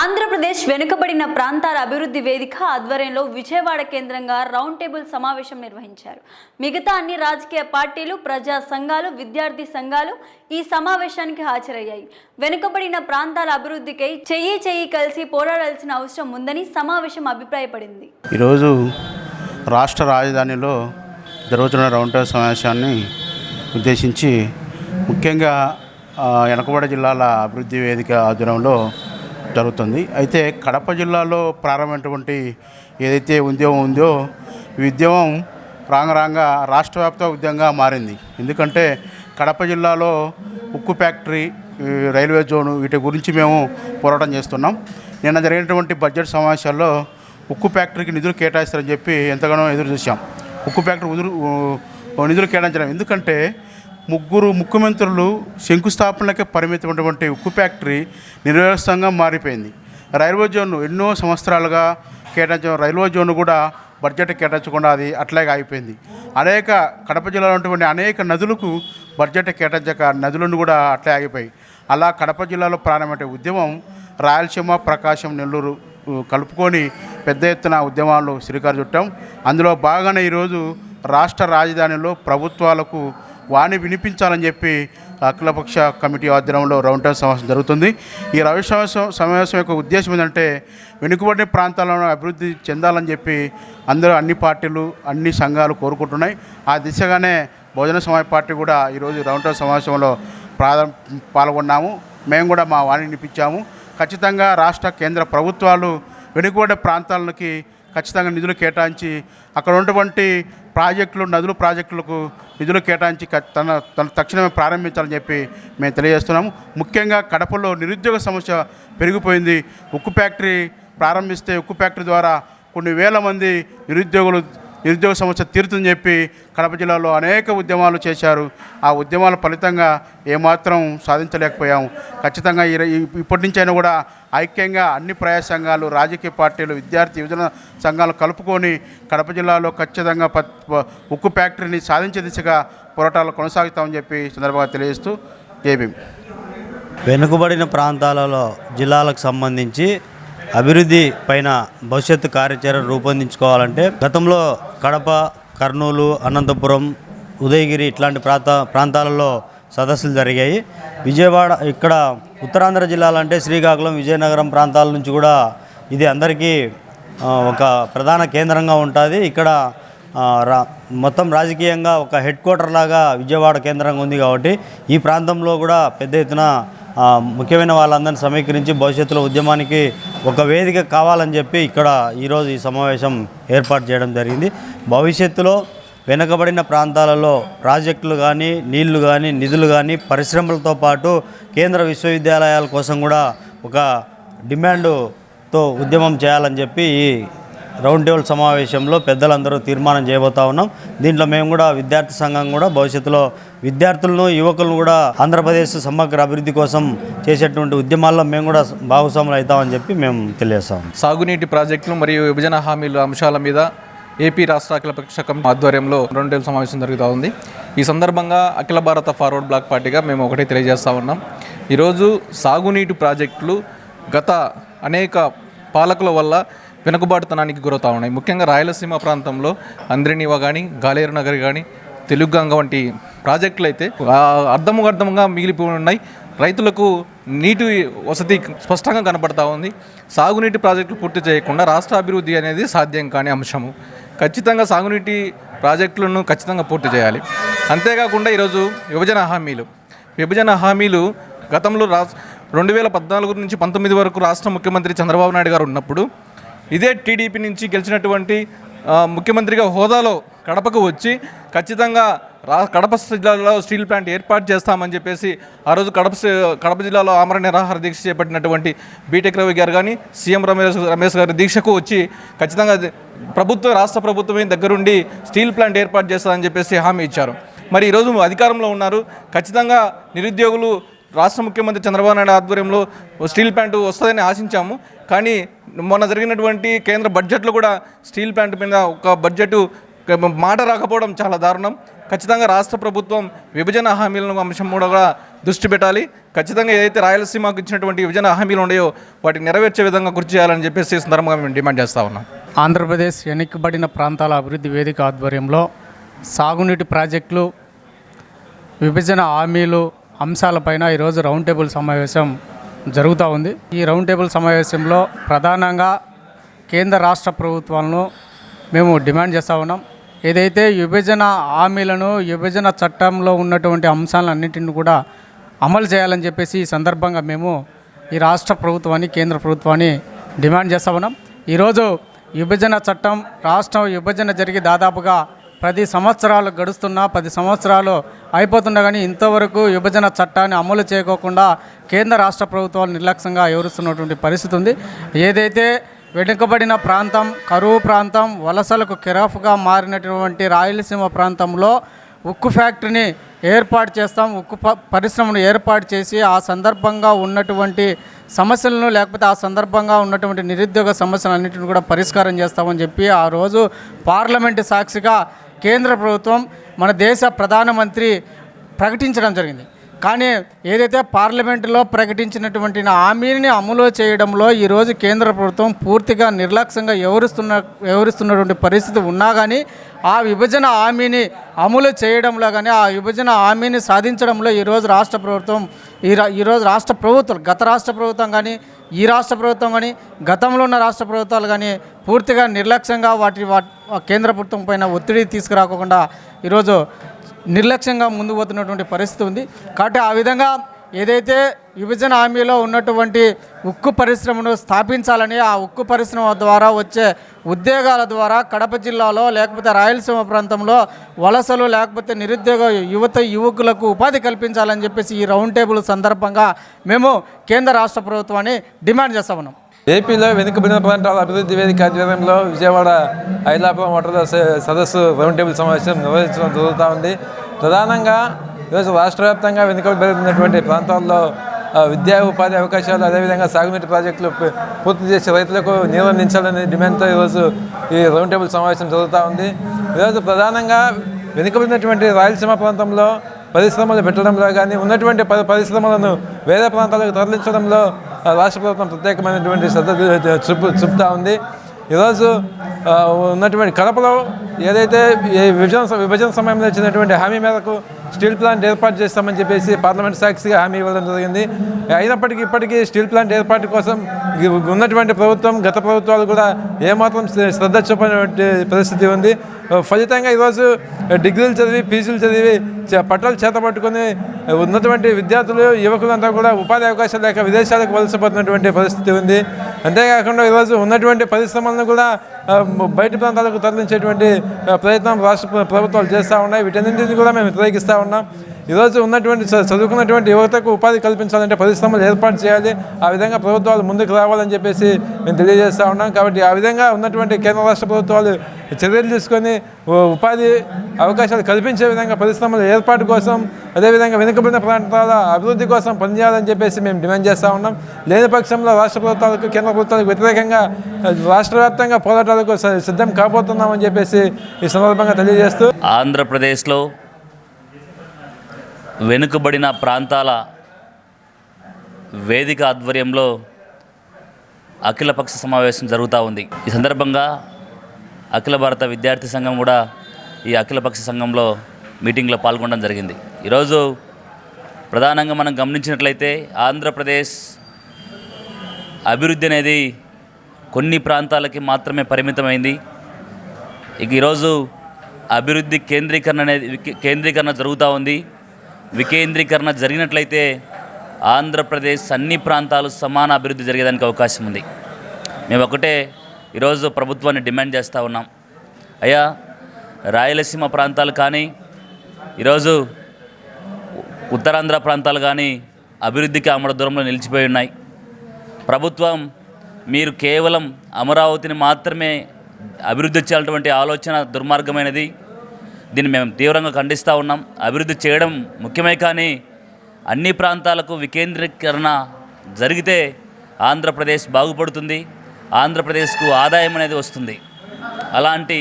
ఆంధ్రప్రదేశ్ వెనుకబడిన ప్రాంతాల అభివృద్ధి వేదిక ఆధ్వర్యంలో విజయవాడ కేంద్రంగా రౌండ్ టేబుల్ సమావేశం నిర్వహించారు. మిగతా అన్ని రాజకీయ పార్టీలు, ప్రజా సంఘాలు, విద్యార్థి సంఘాలు ఈ సమావేశానికి హాజరయ్యాయి. వెనుకబడిన ప్రాంతాల అభివృద్ధికై చెయ్యి కలిసి పోరాడాల్సిన అవసరం ఉందని సమావేశం అభిప్రాయపడింది. ఈరోజు రాష్ట్ర రాజధానిలో జరుగుతున్న రౌండ్ టేబుల్ సమావేశాన్ని ఉద్దేశించి ముఖ్యంగా వెనుకబడి జిల్లాల అభివృద్ధి వేదిక ఆధ్వర్యంలో జరుగుతుంది. అయితే కడప జిల్లాలో ప్రారంభమైనటువంటి ఏదైతే ఉద్యమం ఉందో ఈ ఉద్యమం రాంగ రాష్ట్ర వ్యాప్త ఉద్యమంగా మారింది. ఎందుకంటే కడప జిల్లాలో ఉక్కు ఫ్యాక్టరీ, రైల్వే జోను వీటి గురించి మేము పోరాటం చేస్తున్నాం. నిన్న జరిగినటువంటి బడ్జెట్ సమావేశాల్లో ఉక్కు ఫ్యాక్టరీకి నిధులు కేటాయిస్తారని చెప్పి ఎంతగానో ఎదురు చూసాం. ఉక్కు ఫ్యాక్టరీ నిధులు కేటాయించడం ఎందుకంటే ముగ్గురు ముఖ్యమంత్రులు శంకుస్థాపనలకే పరిమితమైనటువంటి ఉక్కు ఫ్యాక్టరీ నిర్వ్యవస్థంగా మారిపోయింది. రైల్వే జోన్ ఎన్నో సంవత్సరాలుగా కేటాయించిన రైల్వే జోన్ కూడా బడ్జెట్ కేటాయించకుండా అది అట్లాగే అయిపోయింది. అనేక కడప జిల్లాలో ఉన్నటువంటి అనేక నదులకు బడ్జెట్ కేటాయించక నదులను కూడా అట్లే ఆగిపోయి అలా కడప జిల్లాలో ప్రారంభమైన ఉద్యమం రాయలసీమ, ప్రకాశం, నెల్లూరు కలుపుకొని పెద్ద ఎత్తున ఉద్యమాలు శ్రీకారం చుట్టాం. అందులో భాగంగానే ఈరోజు రాష్ట్ర రాజధానిలో ప్రభుత్వాలకు వాణి వినిపించాలని చెప్పి అఖిలపక్ష కమిటీ ఆధ్వర్యంలో రౌండ్ టేబుల్ సమావేశం జరుగుతుంది. ఈ రౌండ్ సమావేశం యొక్క ఉద్దేశం ఏంటంటే వెనుకబడిన ప్రాంతాలను అభివృద్ధి చెందాలని చెప్పి అందరూ అన్ని పార్టీలు, అన్ని సంఘాలు కోరుకుంటున్నాయి. ఆ దిశగానే బహుజన సమాజ్ పార్టీ కూడా ఈరోజు రౌండ్ టేబుల్ సమావేశంలో పాల్గొన్నాము. మేము కూడా మా వాణి వినిపించాము. ఖచ్చితంగా రాష్ట్ర కేంద్ర ప్రభుత్వాలు వెనుకబడిన ప్రాంతాలకి ఖచ్చితంగా నిధులు కేటాయించి అక్కడ ఉన్నటువంటి ప్రాజెక్టులు, నదుల ప్రాజెక్టులకు నిధులు కేటాయించి తన తక్షణమే ప్రారంభించాలని చెప్పి మేము తెలియజేస్తున్నాము. ముఖ్యంగా కడపలో నిరుద్యోగ సమస్య పెరిగిపోయింది. ఉక్కు ఫ్యాక్టరీ ప్రారంభిస్తే ఉక్కు ఫ్యాక్టరీ ద్వారా కొన్ని వేల మంది నిరుద్యోగ సమస్య తీరుతుందని చెప్పి కడప జిల్లాలో అనేక ఉద్యమాలు చేశారు. ఆ ఉద్యమాల ఫలితంగా ఏమాత్రం సాధించలేకపోయాము. ఖచ్చితంగా ఇప్పటి నుంచైనా కూడా ఐక్యంగా అన్ని ప్రజా సంఘాలు, రాజకీయ పార్టీలు, విద్యార్థి యువజన సంఘాలు కలుపుకొని కడప జిల్లాలో ఖచ్చితంగా ఉక్కు ఫ్యాక్టరీని సాధించే దిశగా పోరాటాలు కొనసాగుతామని చెప్పి సందర్భంగా తెలియజేస్తూ జై భీమ్. వెనుకబడిన ప్రాంతాలలో జిల్లాలకు సంబంధించి అభివృద్ధి పైన భవిష్యత్తు కార్యాచరణ రూపొందించుకోవాలంటే గతంలో కడప, కర్నూలు, అనంతపురం, ఉదయగిరి ఇట్లాంటి ప్రాంతాలలో సదస్సులు జరిగాయి. విజయవాడ, ఇక్కడ ఉత్తరాంధ్ర జిల్లాలంటే శ్రీకాకుళం, విజయనగరం ప్రాంతాల నుంచి కూడా ఇది అందరికీ ఒక ప్రధాన కేంద్రంగా ఉంటుంది. ఇక్కడ మొత్తం రాజకీయంగా ఒక హెడ్ క్వార్టర్ లాగా విజయవాడ కేంద్రంగా ఉంది. కాబట్టి ఈ ప్రాంతంలో కూడా పెద్ద ఎత్తున ముఖ్యమైన వాళ్ళందరినీ సమీకరించి భవిష్యత్తులో ఉద్యమానికి ఒక వేదిక కావాలని చెప్పి ఇక్కడ ఈరోజు ఈ సమావేశం ఏర్పాటు చేయడం జరిగింది. భవిష్యత్తులో వెనుకబడిన ప్రాంతాలలో ప్రాజెక్టులు కానీ, నీళ్లు కానీ, నిధులు కానీ, పరిశ్రమలతో పాటు కేంద్ర విశ్వవిద్యాలయాల కోసం కూడా ఒక డిమాండ్తో ఉద్యమం చేయాలని చెప్పి ఈ రౌండ్ టేబుల్ సమావేశంలో పెద్దలందరూ తీర్మానం చేయబోతా ఉన్నాం. దీంట్లో మేము కూడా విద్యార్థి సంఘం కూడా భవిష్యత్తులో విద్యార్థులను, యువకులను కూడా ఆంధ్రప్రదేశ్ సమగ్ర అభివృద్ధి కోసం చేసేటువంటి ఉద్యమాల్లో మేము కూడా భాగస్వాములు అవుతామని చెప్పి మేము తెలియజేస్తాం. సాగునీటి ప్రాజెక్టులు మరియు విభజన హామీల అంశాల మీద ఏపీ రాష్ట్ర అఖిలపక్ష కమిటీ ఆధ్వర్యంలో రౌండ్ టేబుల్ సమావేశం జరుగుతూ ఉంది. ఈ సందర్భంగా అఖిల భారత ఫార్వర్డ్ బ్లాక్ పార్టీగా మేము ఒకటే తెలియజేస్తూ ఉన్నాం. ఈరోజు సాగునీటి ప్రాజెక్టులు గత అనేక పాలకుల వల్ల వెనుకబాటుతనానికి గురవుతూ ఉన్నాయి. ముఖ్యంగా రాయలసీమ ప్రాంతంలో అంద్రినివా కానీ, గాలేరు నగర్ కానీ, తెలుగుగంగ వంటి ప్రాజెక్టులు అయితే అర్థముగా మిగిలిపోయి ఉన్నాయి. రైతులకు నీటి వసతి స్పష్టంగా కనపడతా ఉంది. సాగునీటి ప్రాజెక్టులు పూర్తి చేయకుండా రాష్ట్ర అభివృద్ధి అనేది సాధ్యం కాని అంశము. ఖచ్చితంగా సాగునీటి ప్రాజెక్టులను ఖచ్చితంగా పూర్తి చేయాలి. అంతేకాకుండా ఈరోజు విభజన హామీలు గతంలో 2014 నుంచి 19 వరకు రాష్ట్ర ముఖ్యమంత్రి చంద్రబాబు నాయుడు గారు ఉన్నప్పుడు ఇదే టీడీపీ నుంచి గెలిచినటువంటి ముఖ్యమంత్రిగా హోదాలో కడపకు వచ్చి ఖచ్చితంగా కడప జిల్లాలో స్టీల్ ప్లాంట్ ఏర్పాటు చేస్తామని చెప్పేసి ఆ రోజు కడప జిల్లాలో ఆమరణ నిరాహార దీక్ష చేపట్టినటువంటి బీటెక్ రవి గారు కానీ, సీఎం రమేష్ గారి దీక్షకు వచ్చి ఖచ్చితంగా రాష్ట్ర ప్రభుత్వమే దగ్గరుండి స్టీల్ ప్లాంట్ ఏర్పాటు చేస్తామని చెప్పేసి హామీ ఇచ్చారు. మరి ఈరోజు అధికారంలో ఉన్నారు. ఖచ్చితంగా నిరుద్యోగులు రాష్ట్ర ముఖ్యమంత్రి చంద్రబాబు నాయుడు ఆధ్వర్యంలో స్టీల్ ప్లాంట్ వస్తుందని ఆశించాము. కానీ మొన్న జరిగినటువంటి కేంద్ర బడ్జెట్లో కూడా స్టీల్ ప్లాంట్ మీద ఒక బడ్జెట్ మాట రాకపోవడం చాలా దారుణం. ఖచ్చితంగా రాష్ట్ర ప్రభుత్వం విభజన హామీలను అంశం కూడా దృష్టి పెట్టాలి. ఖచ్చితంగా ఏదైతే రాయలసీమకు ఇచ్చినటువంటి విభజన హామీలు ఉన్నాయో వాటిని నెరవేర్చే విధంగా కృషి చేయాలని చెప్పేసి ఈ సందర్భంగా మేము డిమాండ్ చేస్తూ ఉన్నాం. ఆంధ్రప్రదేశ్ వెనుకబడిన ప్రాంతాల అభివృద్ధి వేదిక ఆధ్వర్యంలో సాగునీటి ప్రాజెక్టులు, విభజన హామీలు అంశాలపైన ఈరోజు రౌండ్ టేబుల్ సమావేశం జరుగుతూ ఉంది. ఈ రౌండ్ టేబుల్ సమావేశంలో ప్రధానంగా కేంద్ర రాష్ట్ర ప్రభుత్వాలను మేము డిమాండ్ చేస్తూ ఉన్నాం. ఏదైతే విభజన హామీలను, విభజన చట్టంలో ఉన్నటువంటి అంశాలన్నింటిని కూడా అమలు చేయాలని చెప్పేసి ఈ సందర్భంగా మేము ఈ రాష్ట్ర ప్రభుత్వాన్ని, కేంద్ర ప్రభుత్వాన్ని డిమాండ్ చేస్తూ ఉన్నాం. ఈరోజు విభజన చట్టం, రాష్ట్రం విభజన జరిగి దాదాపుగా 10 సంవత్సరాలు గడుస్తున్నా, 10 సంవత్సరాలు అయిపోతున్నా కానీ ఇంతవరకు విభజన చట్టాన్ని అమలు చేయకోకుండా కేంద్ర రాష్ట్ర ప్రభుత్వాలు నిర్లక్ష్యంగా వ్యవహరిస్తున్నటువంటి పరిస్థితి ఉంది. ఏదైతే వెనుకబడిన ప్రాంతం, కరువు ప్రాంతం, వలసలకు కెరాఫ్గా మారినటువంటి రాయలసీమ ప్రాంతంలో ఉక్కు ఫ్యాక్టరీని ఏర్పాటు చేస్తాం, ఉక్కు పరిశ్రమను ఏర్పాటు చేసి ఆ సందర్భంగా ఉన్నటువంటి సమస్యలను, లేకపోతే ఆ సందర్భంగా ఉన్నటువంటి నిరుద్యోగ సమస్యలన్నింటిని కూడా పరిష్కారం చేస్తామని చెప్పి ఆ రోజు పార్లమెంటు సాక్షిగా కేంద్ర ప్రభుత్వం, మన దేశ ప్రధానమంత్రి ప్రకటించడం జరిగింది. కానీ ఏదైతే పార్లమెంటులో ప్రకటించినటువంటి హామీని అమలు చేయడంలో ఈరోజు కేంద్ర ప్రభుత్వం పూర్తిగా నిర్లక్ష్యంగా వ్యవహరిస్తున్నటువంటి పరిస్థితి ఉన్నా కానీ ఆ విభజన హామీని అమలు చేయడంలో కానీ, ఆ విభజన హామీని సాధించడంలో ఈరోజు రాష్ట్ర ప్రభుత్వం, ఈరోజు రాష్ట్ర ప్రభుత్వం, గత రాష్ట్ర ప్రభుత్వం కానీ, ఈ రాష్ట్ర ప్రభుత్వం కానీ, గతంలో ఉన్న రాష్ట్ర ప్రభుత్వాలు కానీ పూర్తిగా నిర్లక్ష్యంగా కేంద్ర ప్రభుత్వం పైన ఒత్తిడి తీసుకురాకుండా ఈరోజు నిర్లక్ష్యంగా ముందుకు పోతున్నటువంటి పరిస్థితి ఉంది. కాబట్టి ఆ విధంగా ఏదైతే విభజన హామీలో ఉన్నటువంటి ఉక్కు పరిశ్రమను స్థాపించాలని, ఆ ఉక్కు పరిశ్రమ ద్వారా వచ్చే ఉద్యోగాల ద్వారా కడప జిల్లాలో లేకపోతే రాయలసీమ ప్రాంతంలో వలసలు లేకపోతే నిరుద్యోగ యువకులకు ఉపాధి కల్పించాలని చెప్పేసి ఈ రౌండ్ టేబుల్ సందర్భంగా మేము కేంద్ర రాష్ట్ర ప్రభుత్వాన్ని డిమాండ్ చేస్తా ఉన్నాం. ఏపీలో వెనుకబడిన ప్రాంతాల అభివృద్ధి వేదిక ఆధ్వర్యంలో విజయవాడ ఐలాపురం ఓటర్ల సదస్సు రౌండ్ టేబుల్ సమావేశం నిర్వహించడం జరుగుతూ ఉంది. ప్రధానంగా ఈరోజు రాష్ట్ర వ్యాప్తంగా వెనుకబడినటువంటి ప్రాంతాల్లో విద్యా ఉపాధి అవకాశాలు, అదేవిధంగా సాగునీటి ప్రాజెక్టులు పూర్తి చేసి రైతులకు నీరు అందించాలనే డిమాండ్తో ఈరోజు ఈ రౌండ్ టేబుల్ సమావేశం జరుగుతూ ఉంది. ఈరోజు ప్రధానంగా వెనుకబడినటువంటి రాయలసీమ ప్రాంతంలో పరిశ్రమలు పెట్టడంలో కానీ, ఉన్నటువంటి పరిశ్రమలను వేరే ప్రాంతాలకు తరలించడంలో రాష్ట్ర ప్రభుత్వం ప్రత్యేకమైనటువంటి శ్రద్ధ చూపుతూ ఉంది. ఈరోజు ఉన్నటువంటి కడపలో ఏదైతే విభజన సమయంలో ఇచ్చినటువంటి హామీ మేరకు స్టీల్ ప్లాంట్ ఏర్పాటు చేస్తామని చెప్పేసి పార్లమెంట్ సాక్షిగా హామీ ఇవ్వడం జరిగింది. అయినప్పటికీ ఇప్పటికీ స్టీల్ ప్లాంట్ ఏర్పాటు కోసం ఉన్నటువంటి ప్రభుత్వం, గత ప్రభుత్వాలు కూడా ఏమాత్రం శ్రద్ధ చూపనటువంటి పరిస్థితి ఉంది. ఫలితంగా ఈరోజు డిగ్రీలు చదివి, పీజీలు చదివి పట్టాలు చేతపట్టుకొని ఉన్నటువంటి విద్యార్థులు, యువకులంతా కూడా ఉపాధి అవకాశాలు లేక విదేశాలకు వలసపోతున్నటువంటి పరిస్థితి ఉంది. అంతేకాకుండా ఈరోజు ఉన్నటువంటి పరిశ్రమలను కూడా బయట ప్రాంతాలకు తరలించేటువంటి ప్రయత్నం రాష్ట్ర ప్రభుత్వాలు చేస్తూ ఉన్నాయి. వీటన్నింటినీ కూడా మేము వ్యతిరేకిస్తూ ఉన్నాం. ఈరోజు ఉన్నటువంటి చదువుకున్నటువంటి యువతకు ఉపాధి కల్పించాలంటే పరిశ్రమలు ఏర్పాటు చేయాలి. ఆ విధంగా ప్రభుత్వాలు ముందుకు రావాలని చెప్పేసి మేము తెలియజేస్తూ ఉన్నాం. కాబట్టి ఆ విధంగా ఉన్నటువంటి కేంద్ర రాష్ట్ర ప్రభుత్వాలు చర్యలు తీసుకొని ఉపాధి అవకాశాలు కల్పించే విధంగా పరిశ్రమల ఏర్పాటు కోసం, అదేవిధంగా వెనుకబడిన ప్రాంతాల అభివృద్ధి కోసం పనిచేయాలని చెప్పేసి మేము డిమాండ్ చేస్తూ ఉన్నాం. లేని పక్షంలో రాష్ట్ర ప్రభుత్వాలకు, కేంద్ర ప్రభుత్వాలకు వ్యతిరేకంగా రాష్ట్ర వ్యాప్తంగా పోరాటాలకు సిద్ధం కాబోతున్నామని చెప్పేసి ఈ సందర్భంగా తెలియజేస్తూ, ఆంధ్రప్రదేశ్లో వెనుకబడిన ప్రాంతాల వేదిక ఆధ్వర్యంలో అఖిలపక్ష సమావేశం జరుగుతూ ఉంది. ఈ సందర్భంగా అఖిల భారత విద్యార్థి సంఘం కూడా ఈ అఖిలపక్ష సంఘంలో మీటింగ్లో పాల్గొనడం జరిగింది. ఈరోజు ప్రధానంగా మనం గమనించినట్లయితే ఆంధ్రప్రదేశ్ అభివృద్ధి అనేది కొన్ని ప్రాంతాలకి మాత్రమే పరిమితమైంది. ఇక ఈరోజు అభివృద్ధి కేంద్రీకరణ జరుగుతూ ఉంది. వికేంద్రీకరణ జరిగినట్లయితే ఆంధ్రప్రదేశ్ అన్ని ప్రాంతాలు సమాన అభివృద్ధి జరిగేదానికి అవకాశం ఉంది. మేము ఒకటే ఈరోజు ప్రభుత్వాన్ని డిమాండ్ చేస్తూ ఉన్నాం. అయ్యా, రాయలసీమ ప్రాంతాలు కానీ, ఈరోజు ఉత్తరాంధ్ర ప్రాంతాలు కానీ అభివృద్ధికి ఆమడ దూరంలో నిలిచిపోయి ఉన్నాయి. ప్రభుత్వం మీరు కేవలం అమరావతిని మాత్రమే అభివృద్ధి చేయాలన్నటువంటి ఆలోచన దుర్మార్గమైనది. దీన్ని మేము తీవ్రంగా ఖండిస్తూ ఉన్నాం. అభివృద్ధి చేయడం ముఖ్యమే, కానీ అన్ని ప్రాంతాలకు వికేంద్రీకరణ జరిగితే ఆంధ్రప్రదేశ్ బాగుపడుతుంది, ఆంధ్రప్రదేశ్కు ఆదాయం అనేది వస్తుంది. అలాంటి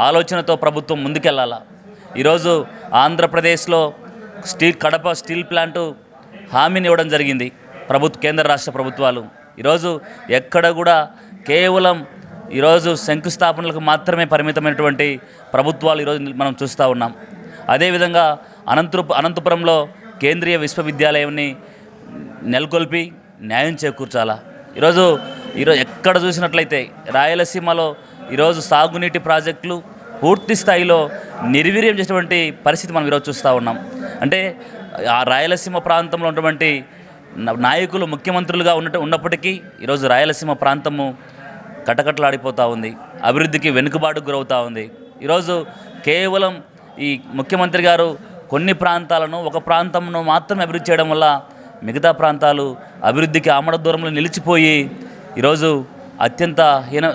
ఆలోచనతో ప్రభుత్వం ముందుకెళ్ళాలా. ఈరోజు ఆంధ్రప్రదేశ్లో కడప స్టీల్ ప్లాంటు హామీని ఇవ్వడం జరిగింది కేంద్ర రాష్ట్ర ప్రభుత్వాలు. ఈరోజు ఎక్కడ కూడా కేవలం ఈరోజు శంకుస్థాపనలకు మాత్రమే పరిమితమైనటువంటి ప్రభుత్వాలు ఈరోజు మనం చూస్తూ ఉన్నాం. అదేవిధంగా అనంతపురంలో కేంద్రీయ విశ్వవిద్యాలయాన్ని నెలకొల్పి న్యాయం చేకూర్చాలా. ఈరోజు ఎక్కడ చూసినట్లయితే రాయలసీమలో ఈరోజు సాగునీటి ప్రాజెక్టులు పూర్తి స్థాయిలో నిర్వీర్యం చేసినటువంటి పరిస్థితి మనం ఈరోజు చూస్తూ ఉన్నాం. అంటే ఆ రాయలసీమ ప్రాంతంలో ఉన్నటువంటి నాయకులు ముఖ్యమంత్రులుగా ఉన్నప్పటికీ ఈరోజు రాయలసీమ ప్రాంతము కటకటలాడిపోతూ ఉంది, అభివృద్ధికి వెనుకబాటుకు గురవుతూ ఉంది. ఈరోజు కేవలం ఈ ముఖ్యమంత్రి గారు కొన్ని ప్రాంతాలను ఒక ప్రాంతంను మాత్రమే అభివృద్ధి చేయడం వల్ల మిగతా ప్రాంతాలు అభివృద్ధికి ఆమడ దూరంలో నిలిచిపోయి ఈరోజు అత్యంత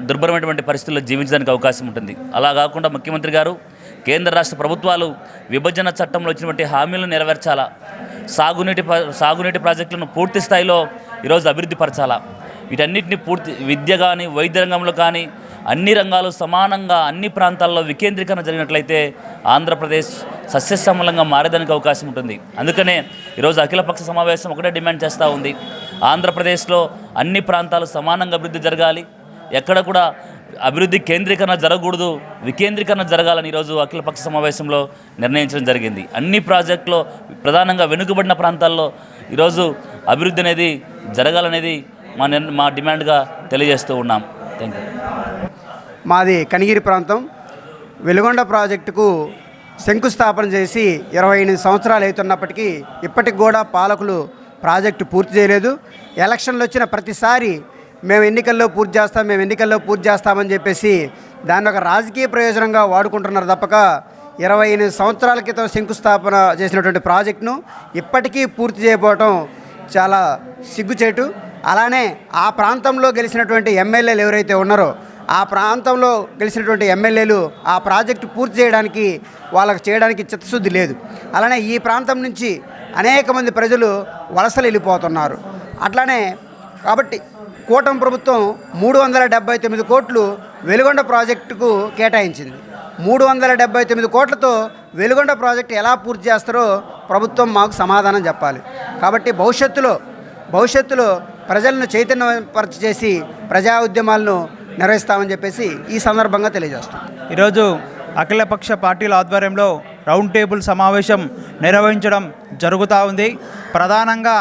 దుర్భరమైనటువంటి పరిస్థితుల్లో జీవించడానికి అవకాశం ఉంటుంది. అలా కాకుండా ముఖ్యమంత్రి గారు కేంద్ర రాష్ట్ర ప్రభుత్వాలు విభజన చట్టంలో వచ్చినటువంటి హామీలను నెరవేర్చాలా, సాగునీటి ప్రాజెక్టులను పూర్తి స్థాయిలో ఈరోజు అభివృద్ధి పరచాలా. వీటన్నిటిని విద్య కానీ వైద్య రంగంలో కానీ అన్ని రంగాలు సమానంగా అన్ని ప్రాంతాల్లో వికేంద్రీకరణ జరిగినట్లయితే ఆంధ్రప్రదేశ్ సస్యశ్యామలంగా మారేదానికి అవకాశం ఉంటుంది. అందుకనే ఈరోజు అఖిలపక్ష సమావేశం ఒకటే డిమాండ్ చేస్తూ ఉంది, ఆంధ్రప్రదేశ్లో అన్ని ప్రాంతాలు సమానంగా అభివృద్ధి జరగాలి, ఎక్కడ కూడా అభివృద్ధి కేంద్రీకరణ జరగకూడదు, వికేంద్రీకరణ జరగాలని ఈరోజు అఖిలపక్ష సమావేశంలో నిర్ణయించడం జరిగింది. అన్ని ప్రాజెక్టులో ప్రధానంగా వెనుకబడిన ప్రాంతాల్లో ఈరోజు అభివృద్ధి అనేది జరగాలనేది మా డిమాండ్గా తెలియజేస్తూ ఉన్నాం. Thank you. మాది కనిగిరి ప్రాంతం. వెలుగొండ ప్రాజెక్టుకు శంకుస్థాపన చేసి 28 సంవత్సరాలు అవుతున్నప్పటికీ ఇప్పటికి కూడా పాలకులు ప్రాజెక్టు పూర్తి చేయలేదు. ఎలక్షన్లు వచ్చిన ప్రతిసారి మేము ఎన్నికల్లో పూర్తి చేస్తామని చెప్పేసి దాన్ని ఒక రాజకీయ ప్రయోజనంగా వాడుకుంటున్నారు తప్పక 28 సంవత్సరాల క్రితం శంకుస్థాపన చేసినటువంటి ప్రాజెక్టును ఇప్పటికీ పూర్తి చేయకపోవటం చాలా సిగ్గుచేటు. అలానే ఆ ప్రాంతంలో గెలిచినటువంటి ఎమ్మెల్యేలు ఎవరైతే ఉన్నారో ఆ ప్రాంతంలో గెలిచినటువంటి ఎమ్మెల్యేలు ఆ ప్రాజెక్టు పూర్తి చేయడానికి చేయడానికి చిత్తశుద్ధి లేదు. అలానే ఈ ప్రాంతం నుంచి అనేక మంది ప్రజలు వలసలు వెళ్ళిపోతున్నారు. అట్లానే కాబట్టి కూటమి ప్రభుత్వం 379 కోట్లు వెలుగొండ ప్రాజెక్టుకు కేటాయించింది. 379 కోట్లతో వెలుగొండ ప్రాజెక్టు ఎలా పూర్తి చేస్తారో ప్రభుత్వం మాకు సమాధానం చెప్పాలి. కాబట్టి భవిష్యత్తులో ప్రజలను చైతన్యపరచ చేసి ప్రజా ఉద్యమాలను నిర్వహిస్తామని చెప్పేసి ఈ సందర్భంగా తెలియజేస్తాం. ఈరోజు అఖిలపక్ష పార్టీల ఆధ్వర్యంలో రౌండ్ టేబుల్ సమావేశం నిర్వహించడం జరుగుతూ ఉంది. ప్రధానంగా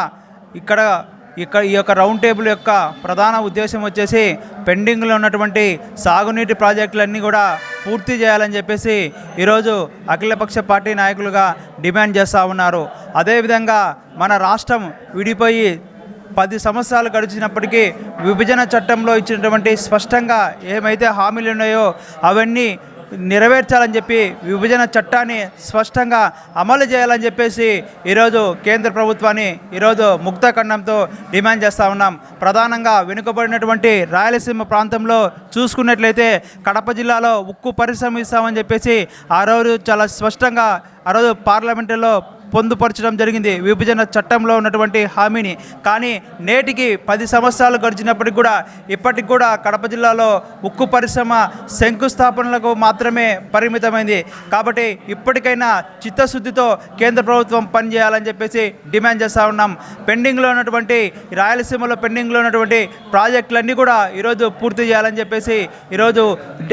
ఈ యొక్క రౌండ్ టేబుల్ యొక్క ప్రధాన ఉద్దేశం వచ్చేసి పెండింగ్లో ఉన్నటువంటి సాగునీటి ప్రాజెక్టులన్నీ కూడా పూర్తి చేయాలని చెప్పేసి ఈరోజు అఖిలపక్ష పార్టీ నాయకులుగా డిమాండ్ చేస్తూ ఉన్నారు. అదేవిధంగా మన రాష్ట్రం విడిపోయి 10 సంవత్సరాలు గడిచినప్పటికీ విభజన చట్టంలో ఇచ్చినటువంటి స్పష్టంగా ఏమైతే హామీలు ఉన్నాయో అవన్నీ నెరవేర్చాలని చెప్పి విభజన చట్టాన్ని స్పష్టంగా అమలు చేయాలని చెప్పేసి ఈరోజు కేంద్ర ప్రభుత్వాన్ని ఈరోజు ముక్త ఖండంతో డిమాండ్ చేస్తూ ఉన్నాం. ప్రధానంగా వెనుకబడినటువంటి రాయలసీమ ప్రాంతంలో చూసుకున్నట్లయితే కడప జిల్లాలో ఉక్కు పరిశ్రమ ఇస్తామని చెప్పేసి ఆ రోజు చాలా స్పష్టంగా ఆ రోజు పార్లమెంటులో పొందుపరచడం జరిగింది విభజన చట్టంలో ఉన్నటువంటి హామీని. కానీ నేటికి 10 సంవత్సరాలు గడిచినప్పటికి కూడా ఇప్పటికి కూడా కడప జిల్లాలో ఉక్కు పరిశ్రమ శంకుస్థాపనలకు మాత్రమే పరిమితమైంది. కాబట్టి ఇప్పటికైనా చిత్తశుద్ధితో కేంద్ర ప్రభుత్వం పనిచేయాలని చెప్పేసి డిమాండ్ చేస్తూ ఉన్నాం. పెండింగ్లో ఉన్నటువంటి రాయలసీమలో పెండింగ్లో ఉన్నటువంటి ప్రాజెక్టులన్నీ కూడా ఈరోజు పూర్తి చేయాలని చెప్పేసి ఈరోజు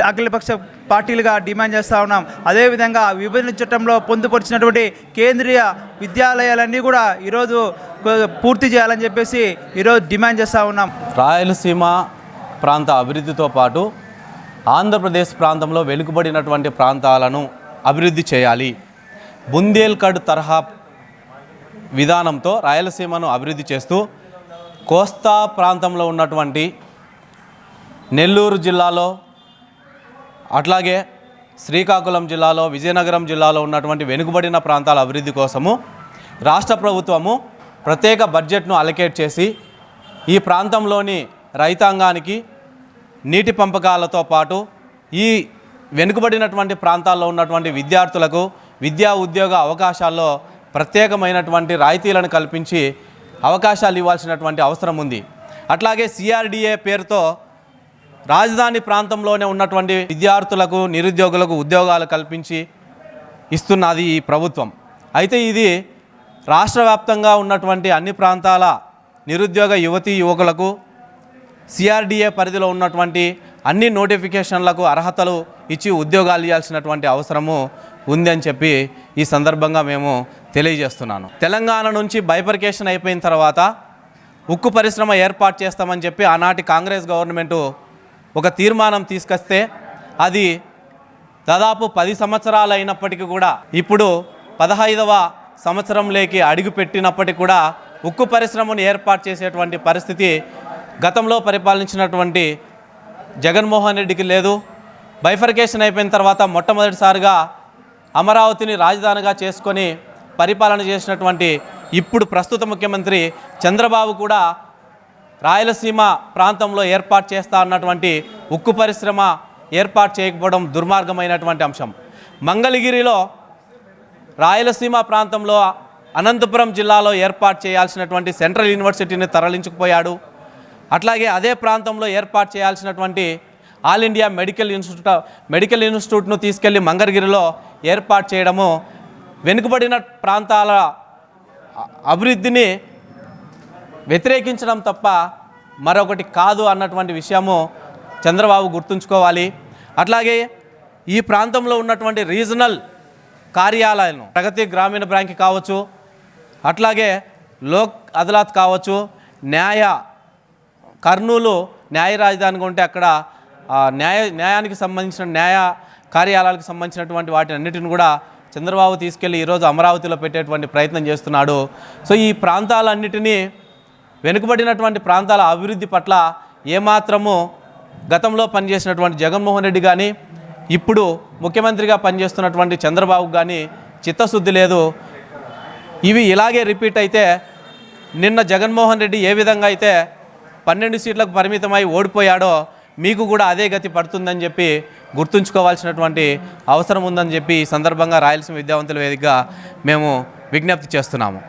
అఖిలపక్ష పార్టీలుగా డిమాండ్ చేస్తూ ఉన్నాం. అదేవిధంగా విభజన చట్టంలో పొందుపరిచినటువంటి కేంద్రీయ విద్యాలయాలన్నీ కూడా ఈరోజు పూర్తి చేయాలని చెప్పేసి ఈరోజు డిమాండ్ చేస్తూ ఉన్నాం. రాయలసీమ ప్రాంత అభివృద్ధితో పాటు ఆంధ్రప్రదేశ్ ప్రాంతంలో వెనుకబడినటువంటి ప్రాంతాలను అభివృద్ధి చేయాలి. బుందేల్ఖండ్ తరహా విధానంతో రాయలసీమను అభివృద్ధి చేస్తూ కోస్తా ప్రాంతంలో ఉన్నటువంటి నెల్లూరు జిల్లాలో అట్లాగే శ్రీకాకుళం జిల్లాలో విజయనగరం జిల్లాలో ఉన్నటువంటి వెనుకబడిన ప్రాంతాల అభివృద్ధి కోసము రాష్ట్ర ప్రభుత్వము ప్రత్యేక బడ్జెట్ను అలొకేట్ చేసి ఈ ప్రాంతంలోని రైతాంగానికి నీటి పంపకాలతో పాటు ఈ వెనుకబడినటువంటి ప్రాంతాల్లో ఉన్నటువంటి విద్యార్థులకు విద్యా ఉద్యోగ అవకాశాల్లో ప్రత్యేకమైనటువంటి రాయితీలను కల్పించి అవకాశాలు ఇవ్వాల్సినటువంటి అవసరం ఉంది. అట్లాగే సిఆర్డిఏ పేరుతో రాజధాని ప్రాంతంలోనే ఉన్నటువంటి విద్యార్థులకు నిరుద్యోగులకు ఉద్యోగాలు కల్పించి ఇస్తున్నది ఈ ప్రభుత్వం. అయితే ఇది రాష్ట్ర వ్యాప్తంగా ఉన్నటువంటి అన్ని ప్రాంతాల నిరుద్యోగ యువతీ యువకులకు సిఆర్డిఏ పరిధిలో ఉన్నటువంటి అన్ని నోటిఫికేషన్లకు అర్హతలు ఇచ్చి ఉద్యోగాలు ఇవ్వాల్సినటువంటి అవసరము ఉంది అని చెప్పి ఈ సందర్భంగా మేము తెలియజేస్తున్నాను. తెలంగాణ నుంచి బైఫర్కేషన్ అయిపోయిన తర్వాత ఉక్కు పరిశ్రమ ఏర్పాటు చేస్తామని చెప్పి ఆనాటి కాంగ్రెస్ గవర్నమెంటు ఒక తీర్మానం తీసుకొస్తే అది దాదాపు 10 సంవత్సరాలు అయినప్పటికీ కూడా ఇప్పుడు 15వ సంవత్సరంలోకి అడుగు పెట్టినప్పటికీ కూడా ఉక్కు పరిశ్రమను ఏర్పాటు చేసేటువంటి పరిస్థితి గతంలో పరిపాలించినటువంటి జగన్మోహన్ రెడ్డికి లేదు. బైఫర్కేషన్ అయిపోయిన తర్వాత మొట్టమొదటిసారిగా అమరావతిని రాజధానిగా చేసుకొని పరిపాలన చేసినటువంటి ఇప్పుడు ప్రస్తుత ముఖ్యమంత్రి చంద్రబాబు కూడా రాయలసీమ ప్రాంతంలో ఏర్పాటు చేస్తా అన్నటువంటి ఉక్కు పరిశ్రమ ఏర్పాటు చేయకపోవడం దుర్మార్గమైనటువంటి అంశం. మంగళగిరిలో రాయలసీమ ప్రాంతంలో అనంతపురం జిల్లాలో ఏర్పాటు చేయాల్సినటువంటి సెంట్రల్ యూనివర్సిటీని తరలించుకుపోయాడు. అట్లాగే అదే ప్రాంతంలో ఏర్పాటు చేయాల్సినటువంటి ఆల్ ఇండియా మెడికల్ ఇన్స్టిట్యూట్ను తీసుకెళ్లి మంగళగిరిలో ఏర్పాటు చేయడము వెనుకబడిన ప్రాంతాల అభివృద్ధిని వ్యతిరేకించడం తప్ప మరొకటి కాదు అన్నటువంటి విషయము చంద్రబాబు గుర్తుంచుకోవాలి. అట్లాగే ఈ ప్రాంతంలో ఉన్నటువంటి రీజనల్ కార్యాలయాలను ప్రగతి గ్రామీణ బ్యాంక్ కావచ్చు, అట్లాగే లోక్ అదాలత్ కావచ్చు, కర్నూలు న్యాయ రాజధానిగా ఉంటే అక్కడ న్యాయానికి సంబంధించిన న్యాయ కార్యాలయాలకు సంబంధించినటువంటి వాటి అన్నిటిని కూడా చంద్రబాబు తీసుకెళ్ళి ఈరోజు అమరావతిలో పెట్టేటువంటి ప్రయత్నం చేస్తున్నాడు. సో ఈ ప్రాంతాలన్నిటినీ వెనుకబడినటువంటి ప్రాంతాల అభివృద్ధి పట్ల ఏమాత్రము గతంలో పనిచేసినటువంటి జగన్మోహన్ రెడ్డి కానీ ఇప్పుడు ముఖ్యమంత్రిగా పనిచేస్తున్నటువంటి చంద్రబాబు కానీ చిత్తశుద్ధి లేదు. ఇవి ఇలాగే రిపీట్ అయితే నిన్న జగన్మోహన్ రెడ్డి ఏ విధంగా అయితే 12 సీట్లకు పరిమితమై ఓడిపోయాడో మీకు కూడా అదే గతి పడుతుందని చెప్పి గుర్తుంచుకోవాల్సినటువంటి అవసరం ఉందని చెప్పి ఈ సందర్భంగా రాయలసీమ విద్యావంతుల వేదికగా మేము విజ్ఞప్తి చేస్తున్నాము.